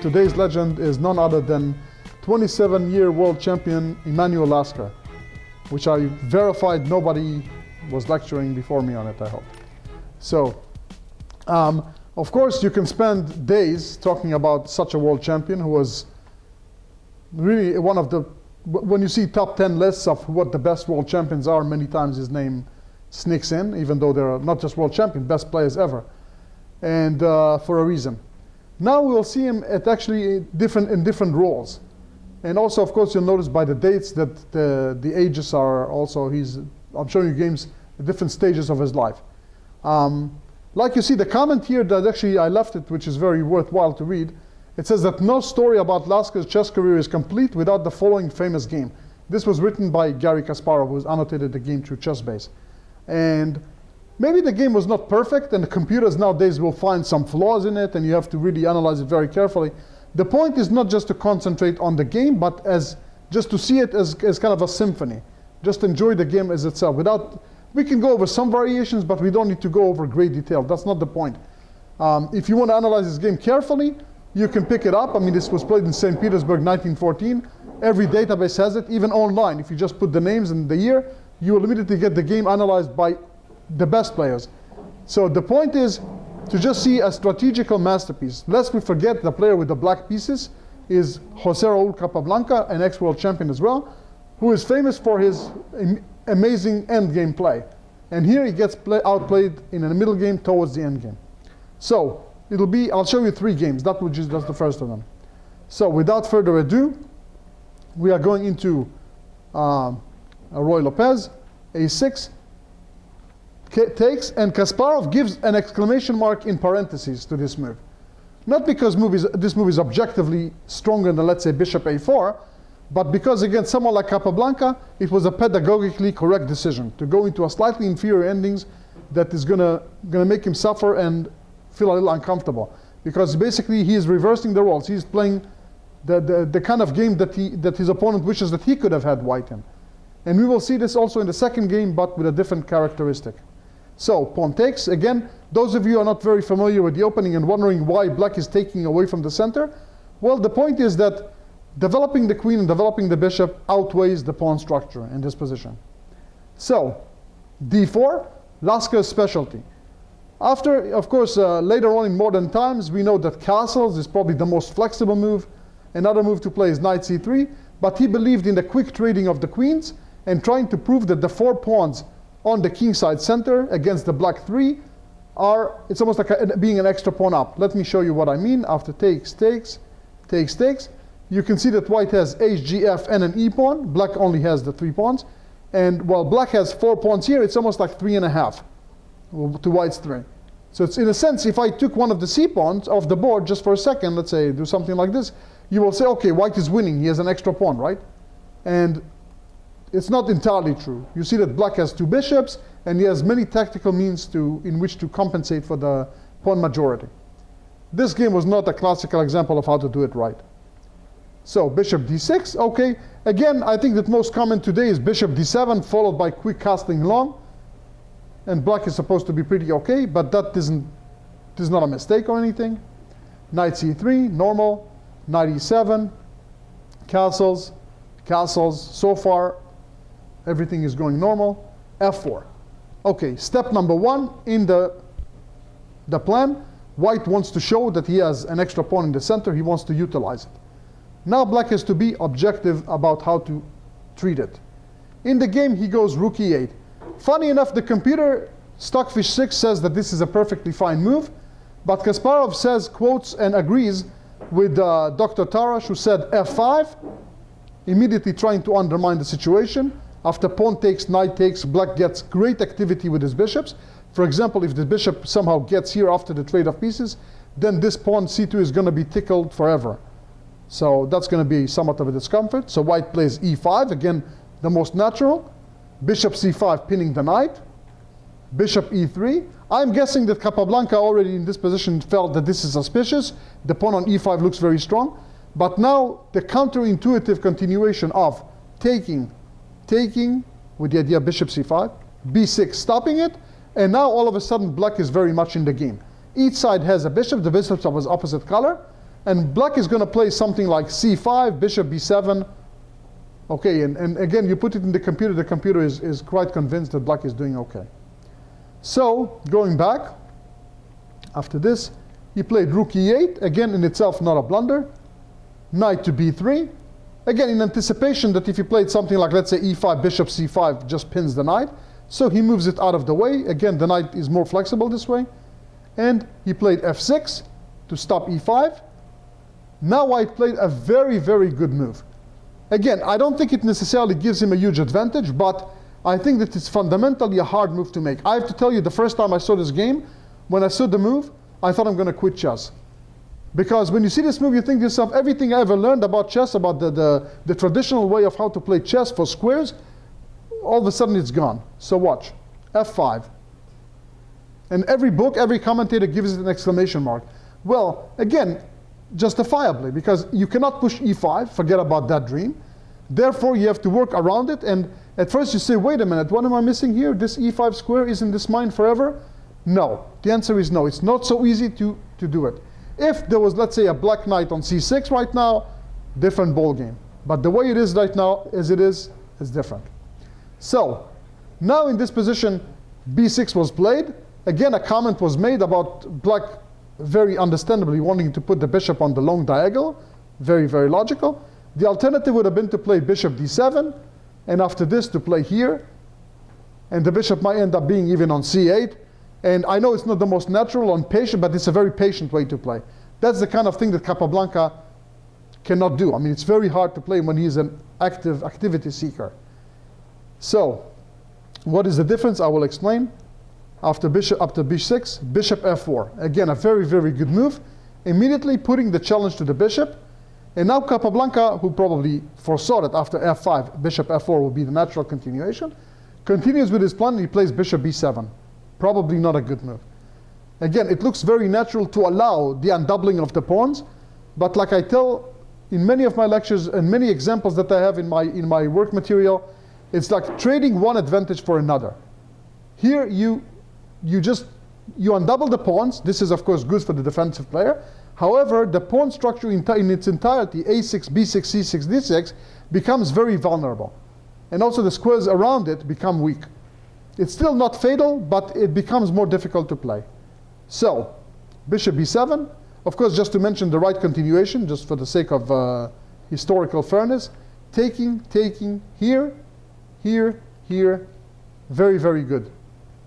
today's legend is none other than 27-year world champion Emanuel Lasker, which I verified nobody was lecturing before me on it, I hope. So, of course, you can spend days talking about such a world champion who was really one of the, when you see top 10 lists of what the best world champions are, many times his name sneaks in, even though they're not just world champion, best players ever. And for a reason. Now we'll see him at actually in different roles. And also, of course, you'll notice by the dates that the ages are also, I'm showing you games at different stages of his life. Like you see, the comment here that actually I left it, which is very worthwhile to read, it says that no story about Lasker's chess career is complete without the following famous game. This was written by Garry Kasparov, who's annotated the game through ChessBase. And maybe the game was not perfect, and the computers nowadays will find some flaws in it, and you have to really analyze it very carefully. The point is not just to concentrate on the game, but just to see it as kind of a symphony. Just enjoy the game as itself. We can go over some variations, but we don't need to go over great detail. That's not the point. If you want to analyze this game carefully, you can pick it up. I mean, this was played in St. Petersburg, 1914. Every database has it, even online. If you just put the names and the year, you will immediately get the game analyzed by the best players. So the point is to just see a strategical masterpiece. Lest we forget, the player with the black pieces is Jose Raul Capablanca, an ex-world champion as well, who is famous for his amazing endgame play. And here he gets outplayed in a middle game towards the end game. So I'll show you 3 games. That's the first of them. So without further ado, we are going into Ruy Lopez, A6, takes, and Kasparov gives an exclamation mark in parentheses to this move. Not because this move is objectively stronger than, let's say, bishop A4, but because against someone like Capablanca, it was a pedagogically correct decision to go into a slightly inferior endings that is gonna make him suffer and feel a little uncomfortable. Because basically he is reversing the roles. He's playing the kind of game that his opponent wishes that he could have had white in. And we will see this also in the second game, but with a different characteristic. So, pawn takes. Again, those of you who are not very familiar with the opening and wondering why black is taking away from the center, well, the point is that developing the queen and developing the bishop outweighs the pawn structure in this position. So, d4, Lasker's specialty. After, of course, later on in modern times, we know that castles is probably the most flexible move. Another move to play is knight c3, but he believed in the quick trading of the queens and trying to prove that the 4 pawns on the kingside center against the black 3 it's almost like being an extra pawn up. Let me show you what I mean. After takes, takes, takes, takes, you can see that white has h, g, f, and an e pawn. Black only has the 3 pawns. And while black has 4 pawns here, it's almost like 3.5 to white's 3. So it's, in a sense, if I took one of the c pawns off the board just for a second, let's say do something like this, you will say, okay, white is winning. He has an extra pawn, right? And it's not entirely true. You see that black has 2 bishops, and he has many tactical means in which to compensate for the pawn majority. This game was not a classical example of how to do it right. So bishop d6, okay. Again, I think that most common today is bishop d7, followed by quick castling long. And black is supposed to be pretty okay, but that is not a mistake or anything. Knight c3, normal. Knight e7, castles, castles. So far, everything is going normal. f4. Okay, step number 1 in the plan. White wants to show that he has an extra pawn in the center. He wants to utilize it. Now black has to be objective about how to treat it. In the game, he goes rook e8. Funny enough, the computer, Stockfish 6, says that this is a perfectly fine move, but Kasparov says, quotes, and agrees with Dr. Tarash, who said f5, immediately trying to undermine the situation. After pawn takes, knight takes, black gets great activity with his bishops. For example, if the bishop somehow gets here after the trade of pieces, then this pawn c2 is going to be tickled forever. So that's going to be somewhat of a discomfort. So white plays e5, again, the most natural. Bishop c5 pinning the knight. Bishop e3. I'm guessing that Capablanca already in this position felt that this is suspicious. The pawn on e5 looks very strong. But now the counterintuitive continuation of taking with the idea bishop c5, b6 stopping it, and now all of a sudden black is very much in the game. Each side has a bishop, the bishops of his opposite color, And black is going to play something like c5, bishop b7. Okay, and again, you put it in the computer is quite convinced that black is doing okay. So, going back, after this, he played rook e8, again in itself not a blunder. Knight to b3, again in anticipation that if he played something like, let's say, e5, bishop c5, just pins the knight. So he moves it out of the way. Again, the knight is more flexible this way. And he played f6 to stop e5. Now white played a very, very good move. Again, I don't think it necessarily gives him a huge advantage, but I think that it's fundamentally a hard move to make. I have to tell you, the first time I saw this game, when I saw the move, I thought I'm going to quit chess. Because when you see this move, you think to yourself, everything I ever learned about chess, about the traditional way of how to play chess for squares, all of a sudden it's gone. So watch, f5. And every book, every commentator gives it an exclamation mark. Well, again, justifiably, because you cannot push e5, forget about that dream. Therefore, you have to work around it, and at first you say, wait a minute, what am I missing here? This e5 square, isn't this mine forever? No, the answer is no. It's not so easy to do it. If there was, let's say, a black knight on c6 right now, different ball game. But the way it is right now, as it is different. So, now in this position, b6 was played. Again, a comment was made about black very understandably wanting to put the bishop on the long diagonal. Very, very logical. The alternative would have been to play bishop d7, and after this to play here. And the bishop might end up being even on c8. And I know it's not the most natural and patient, but it's a very patient way to play. That's the kind of thing that Capablanca cannot do. I mean, it's very hard to play when he's an activity seeker. So, what is the difference? I will explain. After b6, bishop f4. Again, a very, very good move. Immediately putting the challenge to the bishop. And now Capablanca, who probably foresaw that after f5, bishop f4 will be the natural continuation, continues with his plan and he plays bishop b7. Probably not a good move. Again, it looks very natural to allow the undoubling of the pawns, but like I tell in many of my lectures and many examples that I have in my work material, it's like trading one advantage for another. Here you undouble the pawns. This is of course good for the defensive player. However, the pawn structure in its entirety, a6, b6, c6, d6, becomes very vulnerable. And also the squares around it become weak. It's still not fatal, but it becomes more difficult to play. So, bishop b7, of course, just to mention the right continuation, just for the sake of historical fairness, taking, here, here, here, very, very good.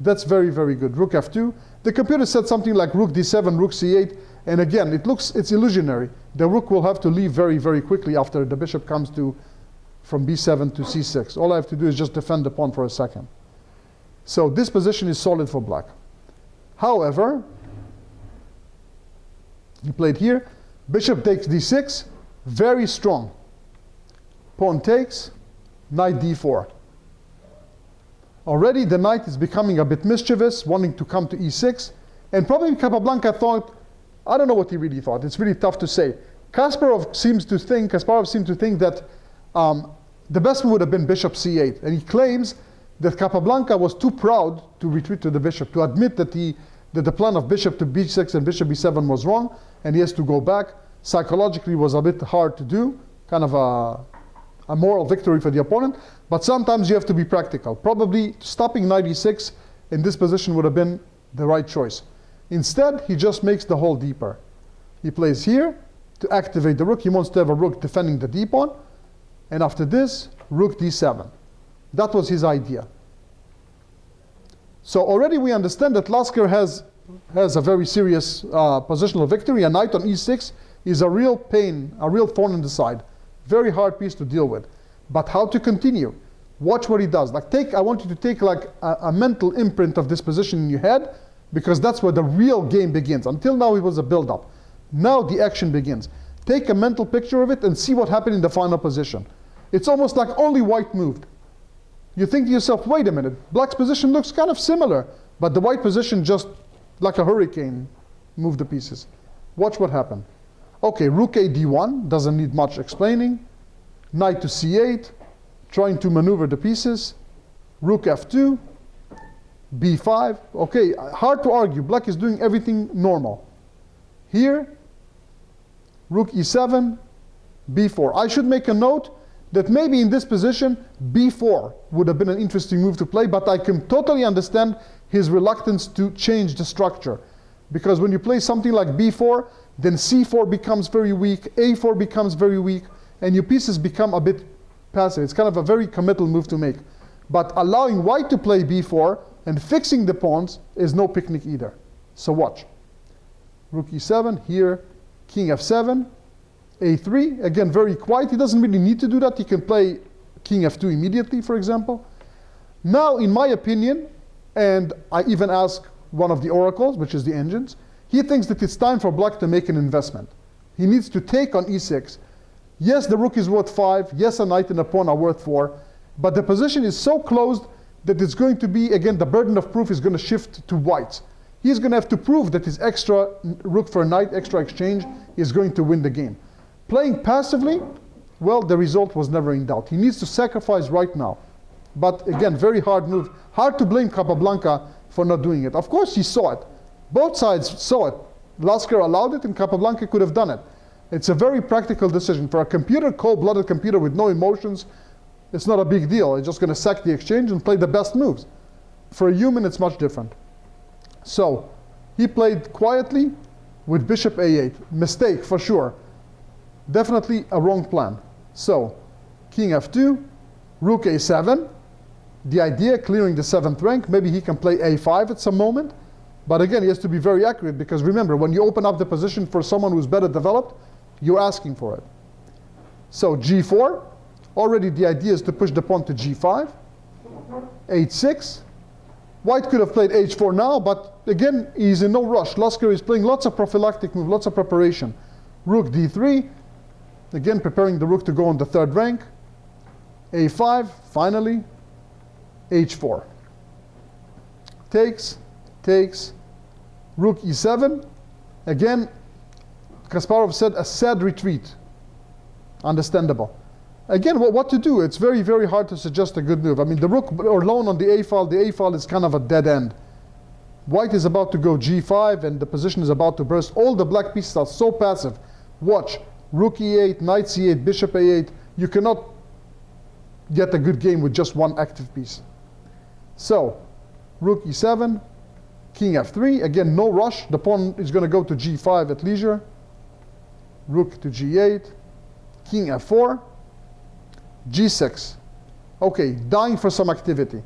That's very, very good. Rook f2. The computer said something like rook d7, rook c8, and again, it's illusionary. The rook will have to leave very, very quickly after the bishop comes from b7 to c6. All I have to do is just defend the pawn for a second. So this position is solid for black. However, he played here. Bishop takes d6, very strong. Pawn takes, knight d4. Already the knight is becoming a bit mischievous, wanting to come to e6. And probably Capablanca thought, I don't know what he really thought. It's really tough to say. Kasparov seems to think that the best move would have been bishop c8. And he claims that Capablanca was too proud to retreat to the bishop, to admit that the plan of bishop to b6 and bishop b7 was wrong, and he has to go back. Psychologically, it was a bit hard to do, kind of a moral victory for the opponent, but sometimes you have to be practical. Probably stopping knight e6 in this position would have been the right choice. Instead, he just makes the hole deeper. He plays here to activate the rook. He wants to have a rook defending the d-pawn, and after this, rook d7. That was his idea. So already we understand that Lasker has a very serious positional victory. A knight on e6 is a real pain, a real thorn in the side. Very hard piece to deal with. But how to continue? Watch what he does. I want you to take like a mental imprint of this position in your head, because that's where the real game begins. Until now it was a build-up. Now the action begins. Take a mental picture of it and see what happened in the final position. It's almost like only white moved. You think to yourself, wait a minute, black's position looks kind of similar, but the white position just, like a hurricane, moved the pieces. Watch what happened. Okay, rook a d1, doesn't need much explaining. Knight to c8, trying to maneuver the pieces. Rook f2, b5. Okay, hard to argue. Black is doing everything normal. Here, Rook e7, b4. I should make a note that maybe in this position, b4 would have been an interesting move to play, but I can totally understand his reluctance to change the structure. Because when you play something like b4, then c4 becomes very weak, a4 becomes very weak, and your pieces become a bit passive. It's kind of a very committal move to make. But allowing white to play b4 and fixing the pawns is no picnic either. So watch. Rook e7, here, king f7, a3, again very quiet. He doesn't really need to do that. He can play king f2 immediately, for example. Now, in my opinion, and I even ask one of the oracles, which is the engines, he thinks that it's time for black to make an investment. He needs to take on e6. Yes, the rook is worth 5. Yes, a knight and a pawn are worth 4. But the position is so closed that it's going to be, again, the burden of proof is going to shift to white. He's going to have to prove that his extra rook for a knight, extra exchange, is going to win the game. Playing passively, well, the result was never in doubt. He needs to sacrifice right now. But again, very hard move. Hard to blame Capablanca for not doing it. Of course, he saw it. Both sides saw it. Lasker allowed it, and Capablanca could have done it. It's a very practical decision. For a computer, cold-blooded computer with no emotions, it's not a big deal. It's just going to sack the exchange and play the best moves. For a human, it's much different. So, he played quietly with bishop a8. Mistake, for sure. Definitely a wrong plan. So, king f2, rook a7. The idea, clearing the 7th rank, maybe he can play a5 at some moment. But again, he has to be very accurate, because remember, when you open up the position for someone who's better developed, you're asking for it. So g4, already the idea is to push the pawn to g5. h6. White could have played h4 now, but again, he's in no rush. Lasker is playing lots of prophylactic moves, lots of preparation. Rook d3, again preparing the rook to go on the 3rd rank. a5, finally, h4. Takes, takes, rook e7. Again, Kasparov said a sad retreat. Understandable. Again, what to do? It's very, very hard to suggest a good move. I mean, the rook alone on the a file is kind of a dead end. White is about to go g5, and the position is about to burst. All the black pieces are so passive. Watch, rook e8, knight c8, bishop a8. You cannot get a good game with just one active piece. So, rook e7, king f3. Again, no rush. The pawn is going to go to g5 at leisure. Rook to g8, king f4, g6. Okay, dying for some activity.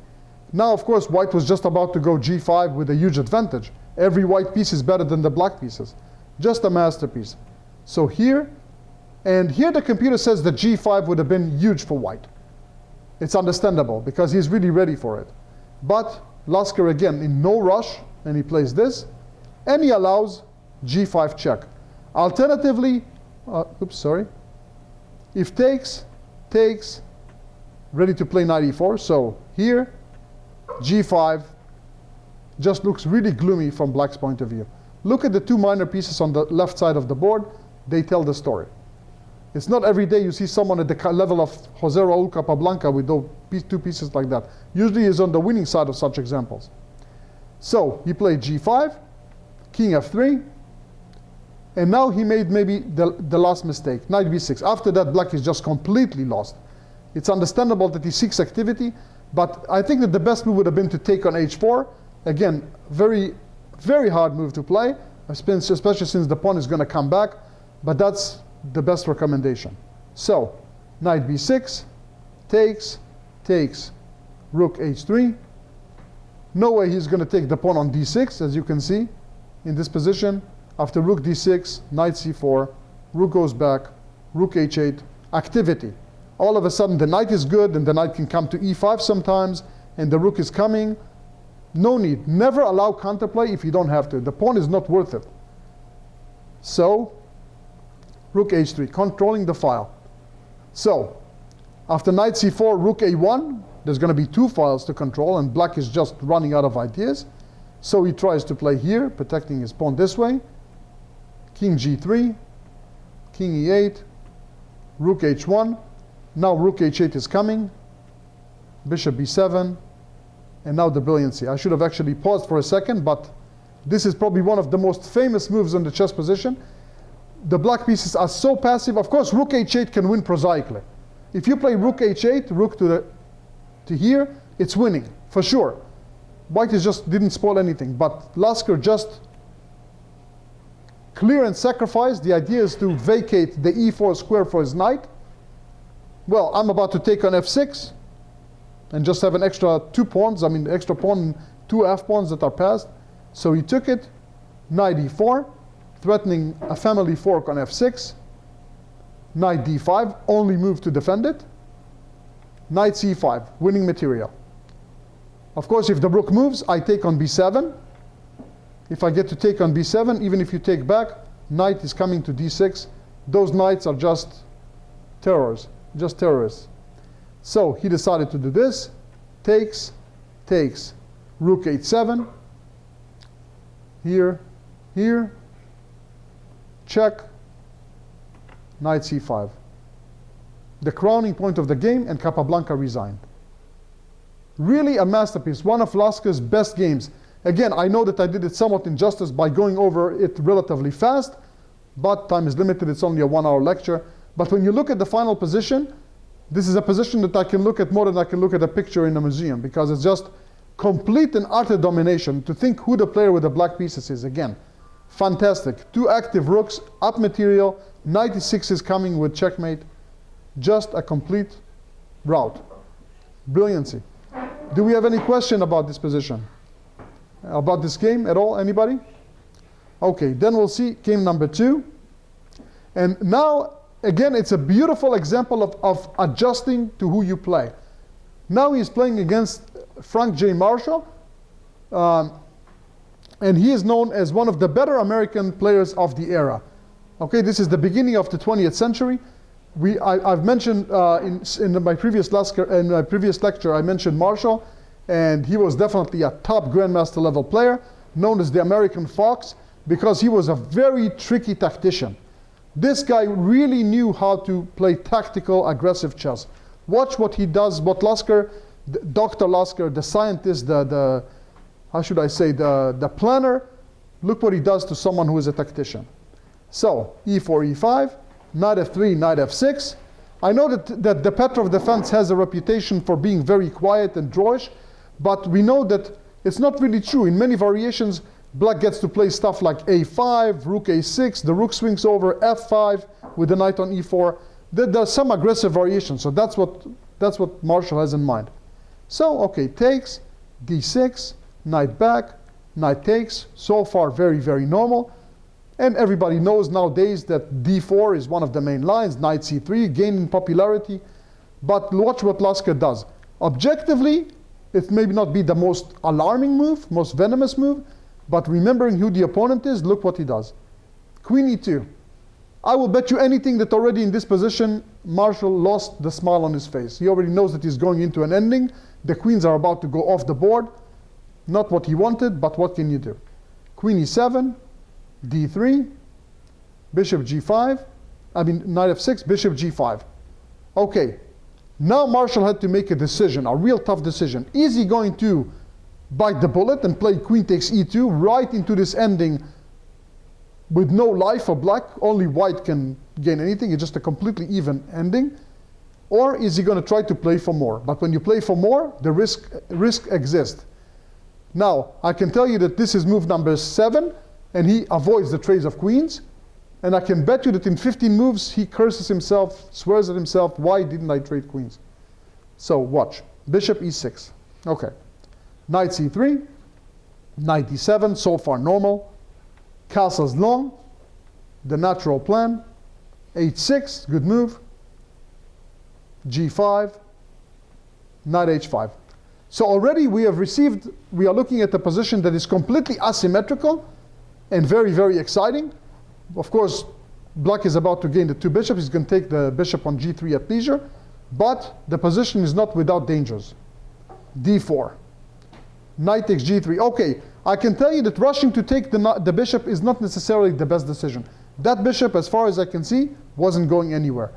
Now, of course, white was just about to go g5 with a huge advantage. Every white piece is better than the black pieces. Just a masterpiece. So here, and here the computer says that g5 would have been huge for white. It's understandable, because he's really ready for it. But Lasker, again, in no rush, and he plays this, and he allows g5 check. Alternatively, if takes, takes, ready to play knight e4. So here, g5 just looks really gloomy from black's point of view. Look at the 2 minor pieces on the left side of the board. They tell the story. It's not every day you see someone at the level of Jose Raul Capablanca with those 2 pieces like that. Usually he's on the winning side of such examples. So he played g5, king f3, and now he made maybe the last mistake, knight b6. After that, black is just completely lost. It's understandable that he seeks activity, but I think that the best move would have been to take on h4. Again, very, very hard move to play, especially since the pawn is going to come back, but that's the best recommendation. So, knight b6, takes, takes, rook h3. No way he's going to take the pawn on d6, as you can see, in this position. After rook d6, knight c4, rook goes back, rook h8, activity. All of a sudden the knight is good, and the knight can come to e5 sometimes, and the rook is coming. No need. Never allow counterplay if you don't have to. The pawn is not worth it. So, rook h3, controlling the file. So, after knight c4, rook a1, there's going to be 2 files to control, and black is just running out of ideas. So he tries to play here, protecting his pawn this way. King g3, king e8, rook h1. Now rook h8 is coming, bishop b7, and now the brilliancy. I should have actually paused for a second, but this is probably one of the most famous moves on the chess position. the black pieces are so passive. Of course, rook h8 can win prosaically. If you play rook h8, rook to here, it's winning, for sure. White just didn't spoil anything, but Lasker just clear and sacrifice. The idea is to vacate the e4 square for his knight. Well, I'm about to take on f6 and just have an extra 2 pawns, I mean extra pawn and 2 f-pawns that are passed. So he took it, knight e4, threatening a family fork on f6, knight d5, only move to defend it, knight c5, winning material. Of course, if the rook moves, I take on b7. If I get to take on b7, even if you take back, knight is coming to d6. Those knights are just terrors, just terrorists. So he decided to do this, takes, rook h7, here, check, knight c5. The crowning point of the game, and Capablanca resigned. Really a masterpiece, one of Lasker's best games. Again, I know that I did it somewhat injustice by going over it relatively fast, but time is limited, it's only a 1-hour lecture. But when you look at the final position, this is a position that I can look at more than I can look at a picture in a museum, because it's just complete and utter domination. To think who the player with the black pieces is, again, fantastic. 2 active rooks, up material, knight e6 is coming with checkmate. Just a complete rout. Brilliancy. Do we have any question about this position? About this game at all? Anybody? Okay, then we'll see game number 2. And now, again, it's a beautiful example of adjusting to who you play. Now he's playing against Frank J. Marshall, and he is known as one of the better American players of the era. Okay, this is the beginning of the 20th century. I've mentioned in my previous lecture, I mentioned Marshall, and he was definitely a top grandmaster level player, known as the American Fox, because he was a very tricky tactician. This guy really knew how to play tactical, aggressive chess. Watch what he does, what Lasker, Dr. Lasker, the scientist, how should I say, the planner, look what he does to someone who is a tactician. So, e4, e5, knight f3, knight f6. I know that the Petrov defense has a reputation for being very quiet and drawish, but we know that it's not really true. In many variations, black gets to play stuff like a5, rook a6, the rook swings over, f5 with the knight on e4. There's some aggressive variations, so that's what Marshall has in mind. So, okay, takes, d6, knight back, knight takes. So far, very, very normal. And everybody knows nowadays that d4 is one of the main lines, knight c3, gaining popularity. But watch what Lasker does. Objectively, it may not be the most alarming move, most venomous move, but remembering who the opponent is, look what he does. Queen e2. I will bet you anything that already in this position, Marshall lost the smile on his face. He already knows that he's going into an ending. The queens are about to go off the board. Not what he wanted, but what can you do? Queen e7, d3, bishop g5, knight f6, bishop g5. Okay, now Marshall had to make a decision, a real tough decision. Is he going to bite the bullet and play queen takes e2 right into this ending with no life for black? Only white can gain anything. It's just a completely even ending. Or is he going to try to play for more? But when you play for more, the risk exists. Now, I can tell you that this is move number 7, and he avoids the trades of queens. And I can bet you that in 15 moves, he curses himself, swears at himself, why didn't I trade queens? So watch. Bishop e6. Okay. Knight c3, knight d7, so far normal. Castles long, the natural plan. h6, good move. g5, knight h5. So already we are looking at a position that is completely asymmetrical and very, very exciting. Of course, black is about to gain the 2 bishops. He's going to take the bishop on g3 at leisure. But the position is not without dangers. d4. Knight takes g3. Okay, I can tell you that rushing to take the bishop is not necessarily the best decision. That bishop, as far as I can see, wasn't going anywhere.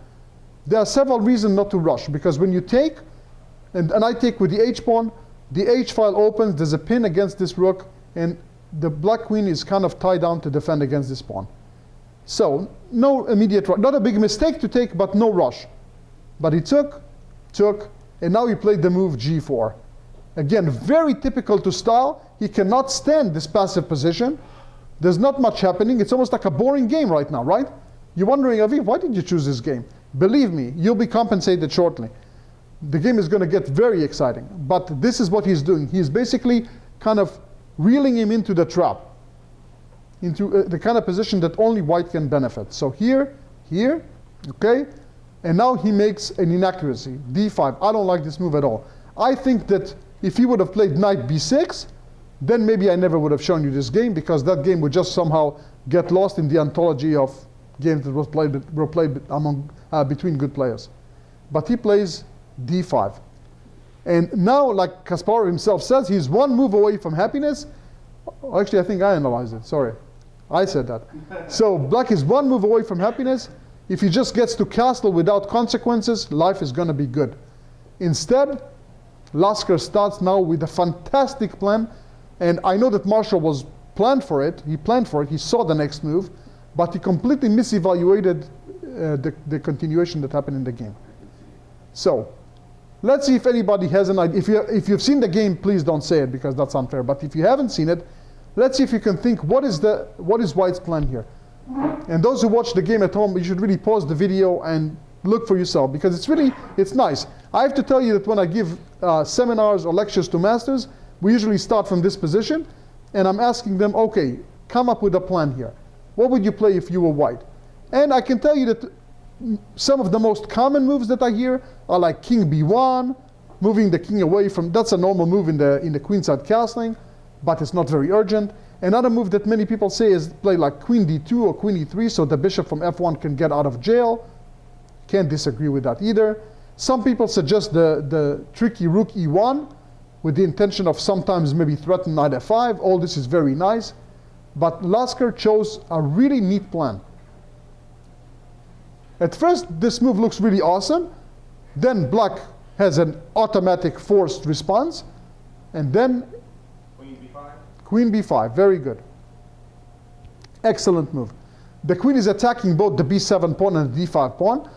There are several reasons not to rush, because when you take, and I take with the h-pawn, the h-file opens, there's a pin against this rook, and the black queen is kind of tied down to defend against this pawn. So no immediate rush. Not a big mistake to take, but no rush. But he took, and now he played the move g4. Again, very typical to style. He cannot stand this passive position. There's not much happening. It's almost like a boring game right now, right? You're wondering, Aviv, why did you choose this game? Believe me, you'll be compensated shortly. The game is going to get very exciting. But this is what he's doing. He's basically kind of reeling him into the trap, into the kind of position that only white can benefit. So here, okay? And now he makes an inaccuracy, d5. I don't like this move at all. I think that if he would have played knight b6, then maybe I never would have shown you this game, because that game would just somehow get lost in the anthology of games that were played among, between good players. But he plays d5. And now, like Kasparov himself says, he's one move away from happiness. Actually, I think I analyzed it, sorry. I said that. So black is one move away from happiness. If he just gets to castle without consequences, life is going to be good. Instead, Lasker starts now with a fantastic plan. And I know that Marshall was planned for it. He planned for it. He saw the next move. But he completely misevaluated the continuation that happened in the game. So let's see if anybody has an idea. If you've seen the game, please don't say it, because that's unfair. But if you haven't seen it, let's see if you can think, what is White's plan here? And those who watch the game at home, you should really pause the video and look for yourself, because it's nice. I have to tell you that when I give seminars or lectures to masters, we usually start from this position, and I'm asking them, okay, come up with a plan here. What would you play if you were white? And I can tell you that some of the most common moves that I hear are like king b1, moving the king away from, that's a normal move in the queenside castling, but it's not very urgent. Another move that many people say is play like queen d2 or queen e3, so the bishop from f1 can get out of jail. Can't disagree with that either. Some people suggest the tricky rook e1 with the intention of sometimes maybe threaten knight f5. All this is very nice. But Lasker chose a really neat plan. At first, this move looks really awesome. Then black has an automatic forced response. And then queen b5. Queen b5, very good. Excellent move. The queen is attacking both the b7 pawn and the d5 pawn.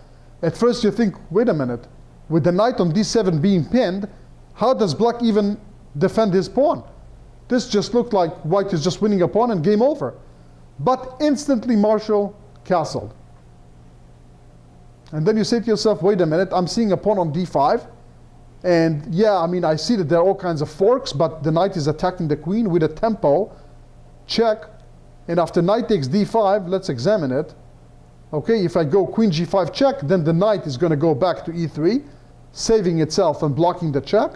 At first you think, wait a minute, with the knight on d7 being pinned, how does black even defend his pawn? This just looked like white is just winning a pawn and game over. But instantly Marshall castled. And then you say to yourself, wait a minute, I'm seeing a pawn on d5. And yeah, I mean, I see that there are all kinds of forks, but the knight is attacking the queen with a tempo. Check. And after knight takes d5, let's examine it. Okay, if I go queen g5 check, then the knight is going to go back to e3, saving itself and blocking the check.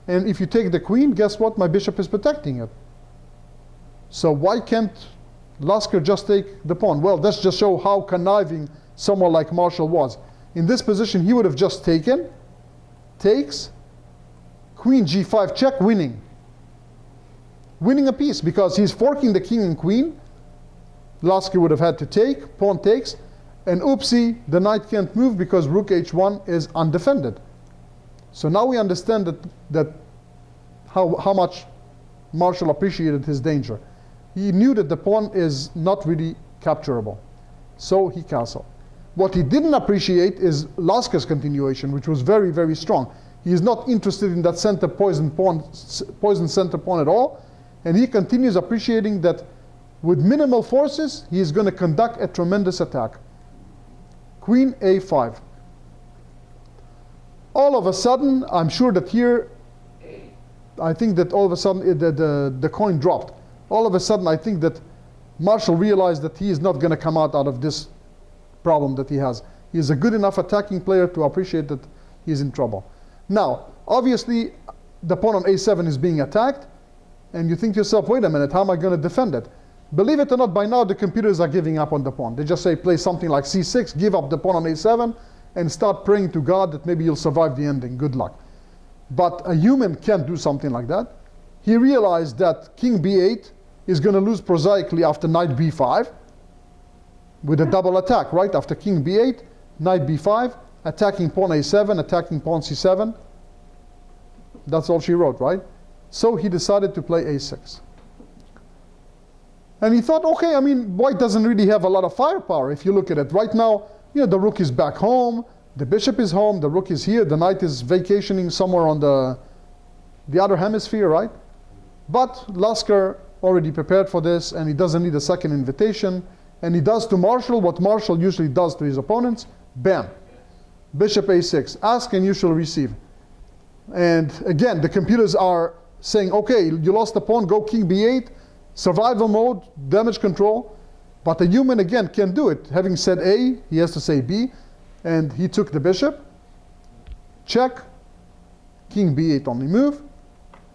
And if you take the queen, guess what? My bishop is protecting it. So why can't Lasker just take the pawn? Well, that's just show how conniving someone like Marshall was. In this position, he would have just taken, takes, queen g5 check, winning. Winning a piece, because he's forking the king and queen. Lasker would have had to take, pawn takes, and oopsie, the knight can't move because rook h1 is undefended. So now we understand how much Marshall appreciated his danger. He knew that the pawn is not really capturable. So he castled. What he didn't appreciate is Lasker's continuation, which was very, very strong. He is not interested in that center poison center pawn at all. And he continues appreciating that with minimal forces, he is going to conduct a tremendous attack. Queen a5. All of a sudden, I'm sure that here, I think that all of a sudden the coin dropped. All of a sudden, I think that Marshall realized that he is not going to come out of this problem that he has. He is a good enough attacking player to appreciate that he is in trouble. Now, obviously, the pawn on a7 is being attacked, and you think to yourself, wait a minute, how am I going to defend it? Believe it or not, by now the computers are giving up on the pawn. They just say play something like c6, give up the pawn on a7, and start praying to God that maybe you'll survive the ending. Good luck. But a human can't do something like that. He realized that king b8 is going to lose prosaically after knight b5 with a double attack, right? After king b8, knight b5, attacking pawn a7, attacking pawn c7. That's all she wrote, right? So he decided to play a6. And he thought, okay, I mean, white doesn't really have a lot of firepower if you look at it. Right now, you know, the rook is back home, the bishop is home, the rook is here, the knight is vacationing somewhere on the other hemisphere, right? But Lasker already prepared for this, and he doesn't need a second invitation. And he does to Marshall what Marshall usually does to his opponents. Bam. Bishop a6. Ask and you shall receive. And again, the computers are saying, okay, you lost the pawn, go king b8, survival mode, damage control. But the human, again, can't do it. Having said A, he has to say B. And he took the bishop. Check. King b8 only move.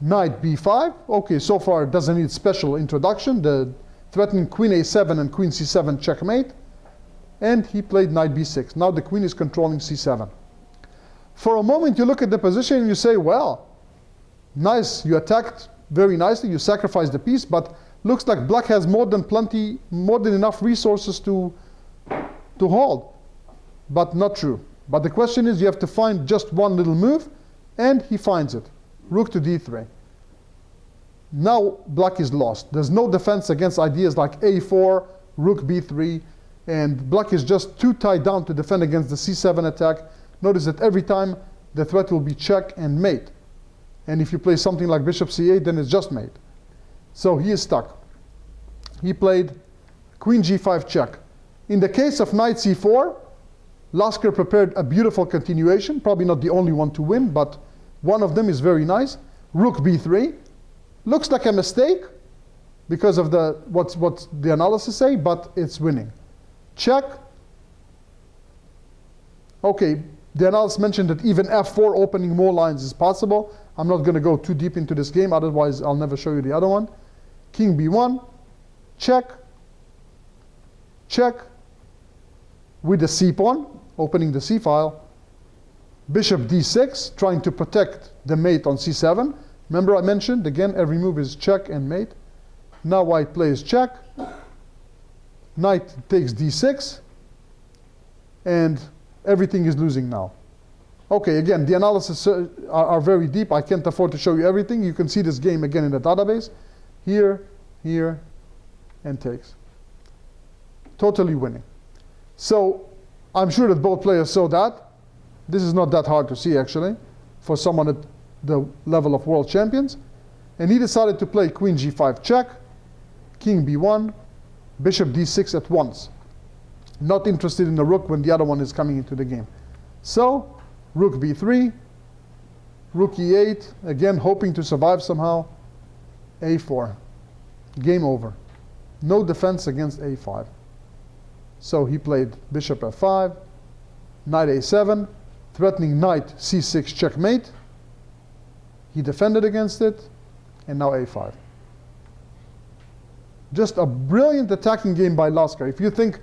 Knight b5. Okay, so far it doesn't need special introduction. The threatening queen a7 and queen c7 checkmate. And he played knight b6. Now the queen is controlling c7. For a moment you look at the position and you say, well, nice, you attacked very nicely, you sacrificed the piece, but looks like black has more than enough resources to hold. But not true. But the question is, you have to find just one little move, and he finds it. Rook to d3. Now black is lost. There's no defense against ideas like a4, rook b3, and black is just too tied down to defend against the c7 attack. Notice that every time the threat will be check and mate. And if you play something like bishop c8, then it's just mate. So he is stuck. He played queen g5 check. In the case of knight c4, Lasker prepared a beautiful continuation, probably not the only one to win, but one of them is very nice. Rook b3. Looks like a mistake because of what the analysis say, but it's winning. Check. Okay, the analysis mentioned that even f4 opening more lines is possible. I'm not going to go too deep into this game, otherwise I'll never show you the other one. King b1. Check. Check. With the c pawn, opening the c file. Bishop d6, trying to protect the mate on c7. Remember I mentioned, again, every move is check and mate. Now white plays check. Knight takes d6. And everything is losing now. Okay, again, the analysis are very deep. I can't afford to show you everything. You can see this game again in the database. Here, here, and takes. Totally winning. So I'm sure that both players saw that. This is not that hard to see, actually, for someone at the level of world champions. And he decided to play queen g5 check, king b1, bishop d6 at once. Not interested in the rook when the other one is coming into the game. So, rook b3, rook e8, again hoping to survive somehow, a4. Game over. No defense against a5. So he played bishop f5, knight a7, threatening knight c6 checkmate. He defended against it, and now a5. Just a brilliant attacking game by Lasker. If you think,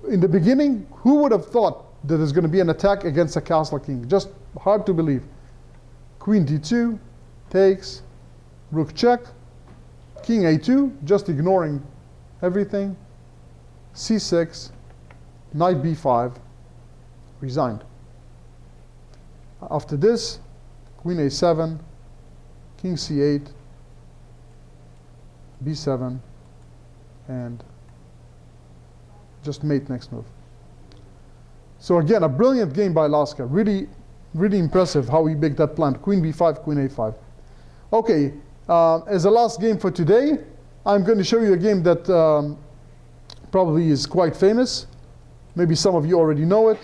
in the beginning, who would have thought that there's going to be an attack against a castle king? Just hard to believe. Queen d2, takes, rook check, king a2, just ignoring everything, c6, knight b5, resigned. After this, queen a7, king c8, b7, and just mate next move. So again, a brilliant game by Lasker. Really, really impressive how he made that plan. Queen b5, queen a5. Okay, as a last game for today, I'm going to show you a game that probably is quite famous. Maybe some of you already know it.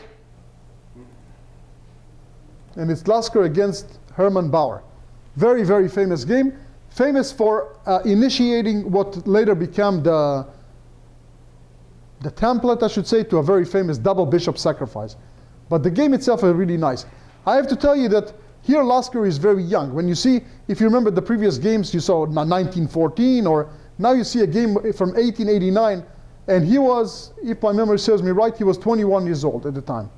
And it's Lasker against Hermann Bauer. Very, very famous game. Famous for initiating what later became the template, I should say, to a very famous double bishop sacrifice. But the game itself is really nice. I have to tell you that here Lasker is very young. When you see, if you remember the previous games, you saw 1914, or now you see a game from 1889, and he was, if my memory serves me right, he was 21 years old at the time.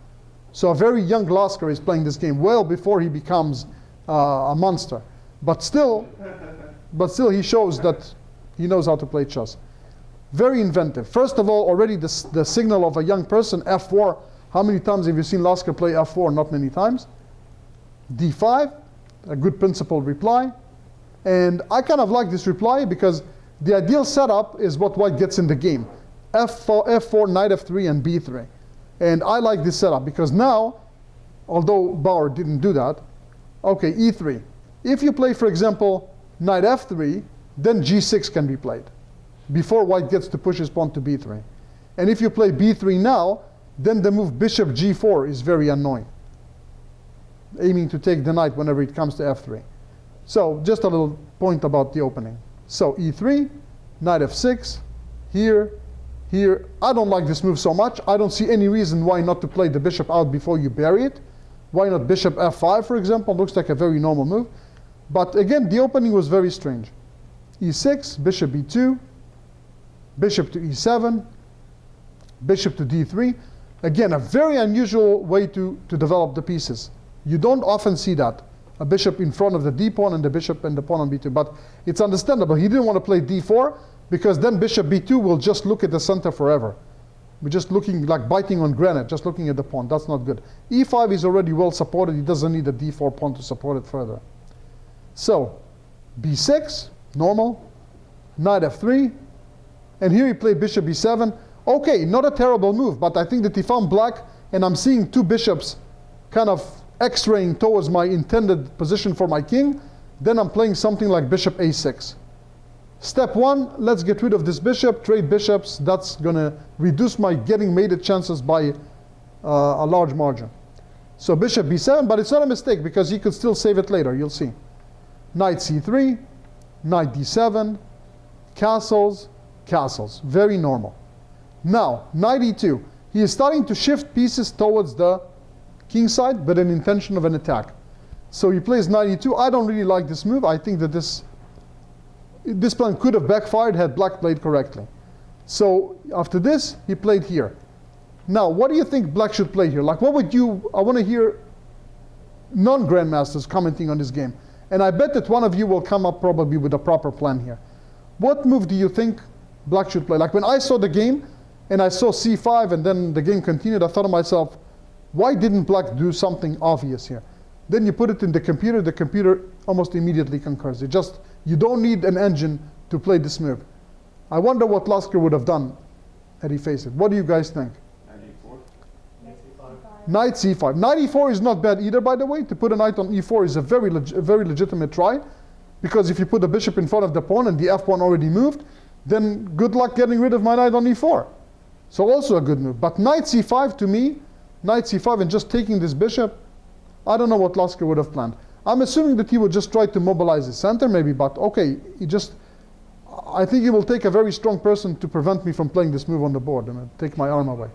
So a very young Lasker is playing this game well before he becomes a monster. But still he shows that he knows how to play chess. Very inventive. First of all, already the signal of a young person, f4. How many times have you seen Lasker play f4? Not many times. d5, a good principled reply. And I kind of like this reply because The ideal setup is what white gets in the game. F4, knight f3, and b3. And I like this setup because now, although Bauer didn't do that, okay, e3. If you play, for example, knight f3, then g6 can be played before white gets to push his pawn to b3. And if you play b3 now, then the move bishop g4 is very annoying, aiming to take the knight whenever it comes to f3. So just a little point about the opening. So e3, knight f6, here, here. I don't like this move so much. I don't see any reason why not to play the bishop out before you bury it. Why not bishop f5, for example? Looks like a very normal move. But again, the opening was very strange. e6, bishop b2, bishop to e7, bishop to d3. Again, a very unusual way to develop the pieces. You don't often see that. A bishop in front of the d-pawn and the bishop and the pawn on b2. But it's understandable. He didn't want to play d4 because then bishop b2 will just look at the center forever. We're just looking like biting on granite, just looking at the pawn. That's not good. e5 is already well supported. He doesn't need a d4 pawn to support it further. So, b6, normal. Knight f3. And here he played bishop b7. Okay, not a terrible move, but I think that if I'm black and I'm seeing two bishops kind of x-raying towards my intended position for my king, then I'm playing something like bishop a6. Step one, let's get rid of this bishop, trade bishops. That's going to reduce my getting mated chances by a large margin. So bishop b7, but it's not a mistake because he could still save it later, you'll see. Knight c3, knight d7, castles, castles. Very normal. Now, knight e2. He is starting to shift pieces towards the king side, but in intention of an attack. So he plays knight e2. I don't really like this move. I think that this plan could have backfired had black played correctly. So after this, he played here. Now, what do you think black should play here? Like, what would you, I want to hear non-grandmasters commenting on this game. And I bet that one of you will come up probably with a proper plan here. What move do you think black should play? Like when I saw the game, and I saw c5, and then the game continued, I thought to myself, why didn't black do something obvious here? Then you put it in the computer almost immediately concurs. It just, you don't need an engine to play this move. I wonder what Lasker would have done had he faced it. What do you guys think? Knight c5. Knight e4 is not bad either, by the way. To put a knight on e4 is a very legitimate try, because if you put the bishop in front of the pawn and the f pawn already moved, then good luck getting rid of my knight on e4. So also a good move. But knight c5 to me, knight c5 and just taking this bishop, I don't know what Lasker would have planned. I'm assuming that he would just try to mobilize his center maybe, but okay, I think he will take a very strong person to prevent me from playing this move on the board and take my arm away.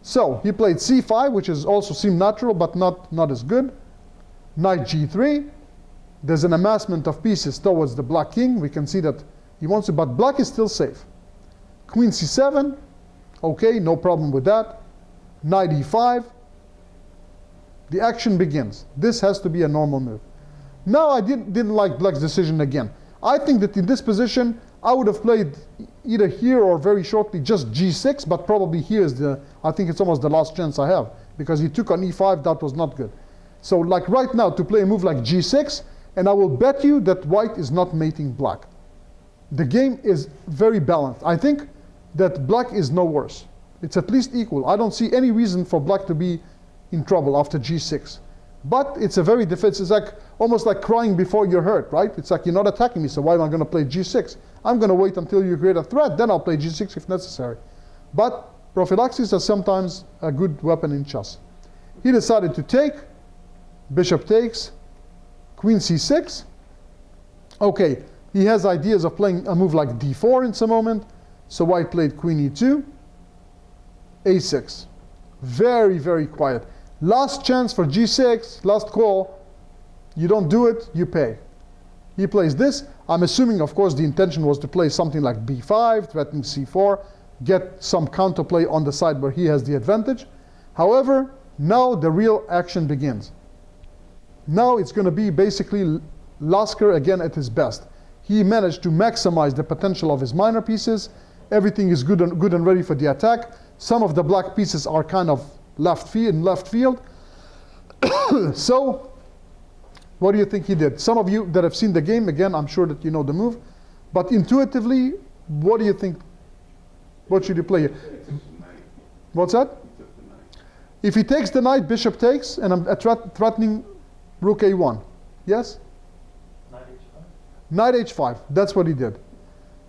So he played c5, which is also seemed natural, but not as good. Knight g3. There's an amassment of pieces towards the black king. We can see that he wants to, but black is still safe. Queen c7. Okay, no problem with that. Knight e5. The action begins. This has to be a normal move. Now I didn't like black's decision again. I think that in this position, I would have played either here or very shortly just g6, but probably here is I think it's almost the last chance I have, because he took on e5, that was not good. So like right now, to play a move like g6, and I will bet you that white is not mating black. The game is very balanced. I think that black is no worse. It's at least equal. I don't see any reason for black to be in trouble after g6. But it's a very defensive, it's like almost like crying before you're hurt, right? It's like you're not attacking me, so why am I going to play g6? I'm going to wait until you create a threat, then I'll play g6 if necessary. But prophylaxis is sometimes a good weapon in chess. He decided to take, bishop takes, queen c6. Okay, he has ideas of playing a move like d4 in some moment, so white played queen e2, a6. Very, very quiet. Last chance for g6, last call. You don't do it, you pay. He plays this. I'm assuming, of course, the intention was to play something like b5, threatening c4, get some counterplay on the side where he has the advantage. However, now the real action begins. Now it's going to be basically Lasker again at his best. He managed to maximize the potential of his minor pieces. Everything is good and ready for the attack. Some of the black pieces are kind of left field. So, what do you think he did? Some of you that have seen the game, again, I'm sure that you know the move. But intuitively, what do you think? What should you play here? What's that? If he takes the knight, bishop takes, and I'm threatening rook a1. Yes? Knight h5. That's what he did.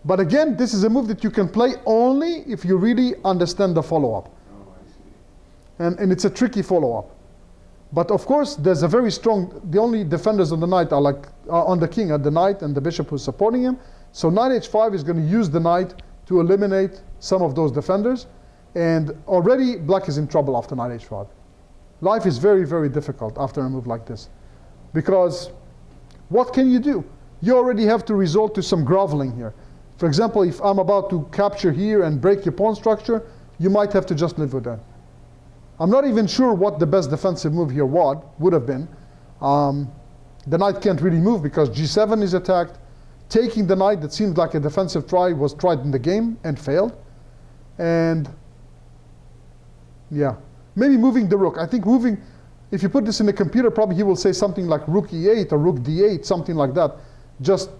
But again, this is a move that you can play only if you really understand the follow-up. Oh, I see. And it's a tricky follow-up. But of course, there's a very strong, the only defenders on the knight are on the king are the knight and the bishop who's supporting him. So knight h5 is going to use the knight to eliminate some of those defenders. And already black is in trouble after knight h5. Life is very, very difficult after a move like this. Because what can you do? You already have to resort to some groveling here. For example, if I'm about to capture here and break your pawn structure, you might have to just live with that. I'm not even sure what the best defensive move here would have been. The knight can't really move because g7 is attacked. Taking the knight that seemed like a defensive try was tried in the game and failed. And yeah, maybe moving the rook. I think moving, if you put this in the computer, probably he will say something like rook e8 or rook d8, something like that. Just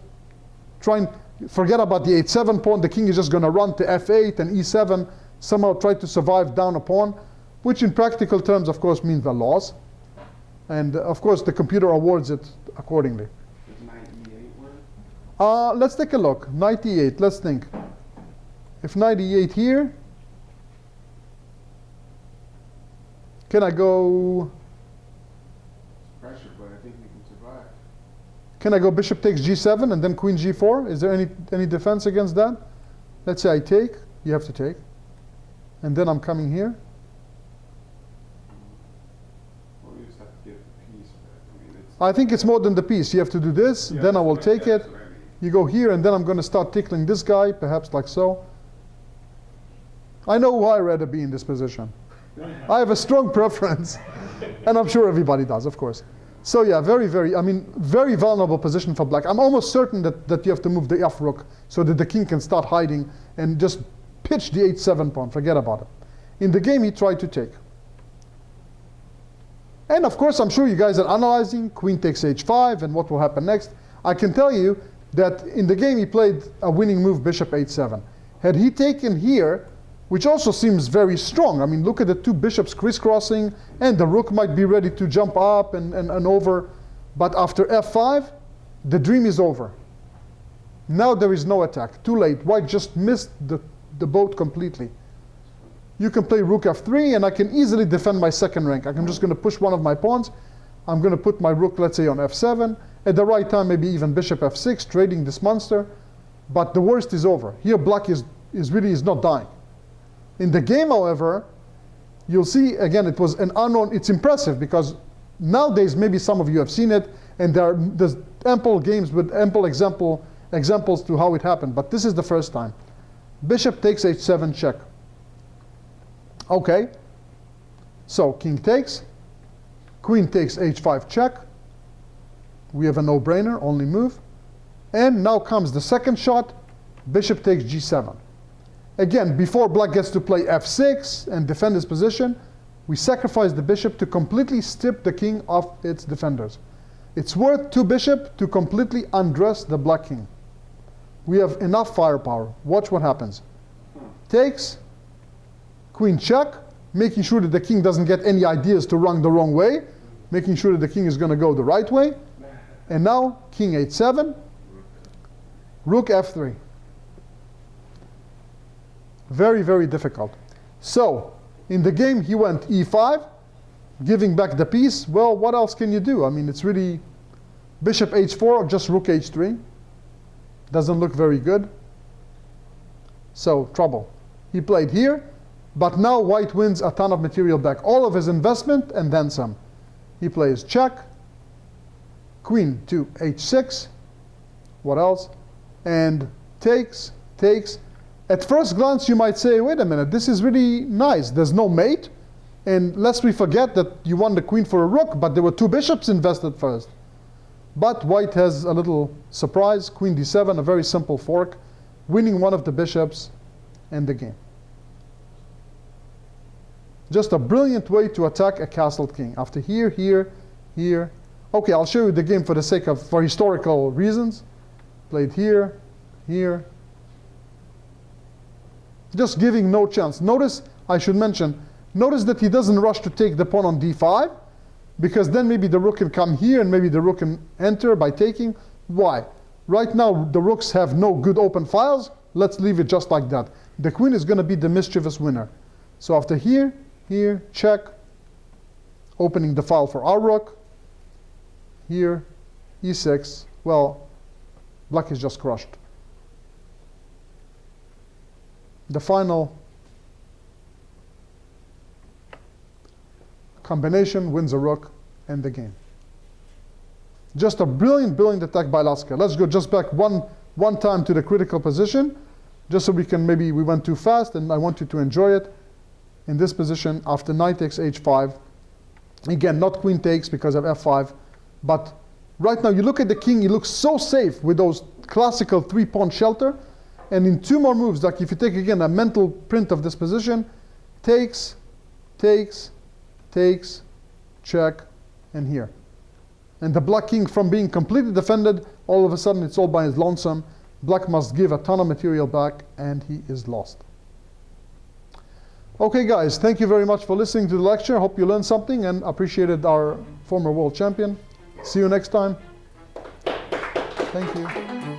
try and forget about the h7 pawn. The king is just going to run to f8 and e7, somehow try to survive down a pawn, which in practical terms, of course, means a loss. And of course, the computer awards it accordingly. Does knight e8 work? Let's take a look. Knight e8, let's think. If knight e8 here, can I go? Pressure, but I think we can survive. Can I go bishop takes g7 and then queen g4? Is there any defense against that? Let's say I take, you have to take. And then I'm coming here. Well, we just have to get the piece back. I mean, I think it's more than the piece. You have to do this, yeah, then I will take it. What I mean. You go here, and then I'm going to start tickling this guy, perhaps like so. I know who I'd rather be in this position. I have a strong preference, and I'm sure everybody does, of course. So yeah, very vulnerable position for black. I'm almost certain that you have to move the f rook so that the king can start hiding and just pitch the h7 pawn. Forget about it. In the game, he tried to take. And of course, I'm sure you guys are analyzing queen takes h5 and what will happen next. I can tell you that in the game, he played a winning move, bishop h7. Had he taken here, which also seems very strong. I mean, look at the two bishops crisscrossing, and the rook might be ready to jump up and over. But after f5, the dream is over. Now there is no attack. Too late. White just missed the boat completely. You can play rook f3, and I can easily defend my second rank. I'm just going to push one of my pawns. I'm going to put my rook, let's say, on f7. At the right time, maybe even bishop f6, trading this monster. But the worst is over. Here, black is not dying. In the game, however, you'll see, again, it was an unknown. It's impressive because nowadays, maybe some of you have seen it, and there's ample games with ample examples to how it happened. But this is the first time. Bishop takes h7 check. Okay. So king takes. Queen takes h5 check. We have a no-brainer, only move. And now comes the second shot. Bishop takes g7. Again, before black gets to play f6 and defend his position, we sacrifice the bishop to completely strip the king of its defenders. It's worth 2 bishops to completely undress the black king. We have enough firepower. Watch what happens. Takes, queen check, making sure that the king doesn't get any ideas to run the wrong way, making sure that the king is going to go the right way. And now, king h7, rook f3. Very, very difficult. So, in the game, he went e5, giving back the piece. Well, what else can you do? I mean, it's really bishop h4 or just rook h3. Doesn't look very good. So, trouble. He played here, but now white wins a ton of material back. All of his investment and then some. He plays check, queen to h6. What else? And takes. At first glance, you might say, wait a minute, this is really nice. There's no mate. And lest we forget that you won the queen for a rook, but there were 2 bishops invested first. But white has a little surprise. Queen d7, a very simple fork, winning one of the bishops and the game. Just a brilliant way to attack a castled king. After here, here, here. Okay, I'll show you the game for the sake of, for historical reasons. Played here, here. Just giving no chance. Notice, I should mention, notice that he doesn't rush to take the pawn on d5, because then maybe the rook can come here and maybe the rook can enter by taking. Why? Right now the rooks have no good open files. Let's leave it just like that. The queen is going to be the mischievous winner. So after here, here, check, opening the file for our rook. Here, e6. Well, black is just crushed. The final combination wins a rook and the game. Just a brilliant, brilliant attack by Lasker. Let's go just back one time to the critical position, just so we can, maybe we went too fast and I want you to enjoy it. In this position, after knight takes h5, again, not queen takes because of f5, but right now you look at the king, he looks so safe with those classical three-pawn shelter, and in two more moves, like if you take again a mental print of this position, takes, takes, takes, check, and here. And the black king, from being completely defended, all of a sudden it's all by his lonesome. Black must give a ton of material back, and he is lost. Okay guys, thank you very much for listening to the lecture. Hope you learned something and appreciated our former world champion. See you next time. Thank you.